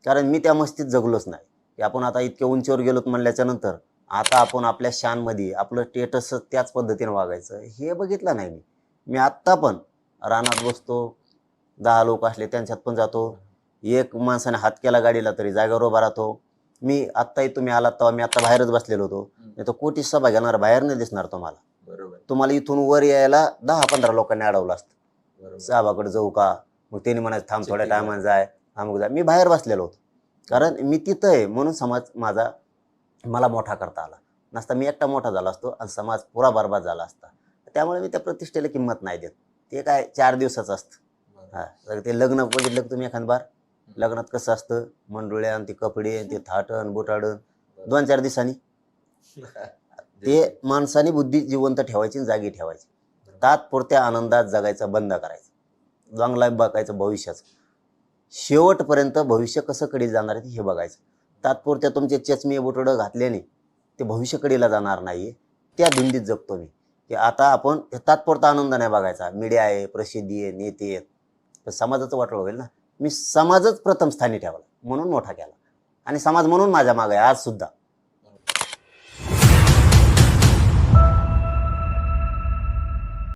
कारण मी त्या मस्तीत जगलोच नाही की आपण आता इतक्या उंचीवर गेलोत म्हणल्याच्या नंतर आता आपण आपल्या शानमध्ये आपलं स्टेटस त्याच पद्धतीने वागायचं हे बघितलं नाही मी आत्ता पण रानात बसतो 10 लोक असले त्यांच्यात पण जातो एक माणसाने हात केला गाडीला तरी जागेवर उभा राहतो मी आत्ताही तुम्ही आलात तेव्हा मी आता बाहेरच बसलेलो होतो नाही तर कोटी सभा घेणार बाहेर नाही दिसणार तुम्हाला तुम्हाला इथून वर यायला 10-15 लोकांनी अडवलं असतं साहेबाकडे जाऊ का मग त्यांनी म्हणायचं थांब थोड्या टायमाने जाय अमुक जाय मी बाहेर बसलेलो होतो कारण मी तिथं आहे म्हणून समाज मला मोठा करता आला नसता मी एकटा मोठा झाला असतो आणि समाज पुरा बरबाद झाला असता त्यामुळे मी त्या प्रतिष्ठेला किंमत नाही देत ते काय 4 दिवसाचं असतं हा ते लग्न बघितलं तुम्ही एखाद बार लग्नात कसं असतं मंडोळ्या आणि ते कपडे ते थाटण बोटाडण 2-4 दिवसांनी ते माणसाने बुद्धी जिवंत ठेवायची जागी ठेवायची तात्पुरत्या आनंदात जगायचं बंद करायचं लॉंग लाईफ बघायचं भविष्याचं शेवटपर्यंत भविष्य कसं कडे जाणार आहे हे बघायचं तात्पुरत्या तुमचे चष्मे बोटडं घातल्याने ते भविष्यकडीला जाणार नाही त्या धुंदीत जगतो मी की आता आपण तात्पुरता आनंद नाही बघायचा मीडिया आहे प्रसिद्धी आहे नेते आहेत तर समाजाचं वाटलं होईल ना मी समाजच प्रथम स्थानी ठेवला म्हणून मोठा केला आणि समाज म्हणून माझ्या मागे आज सुद्धा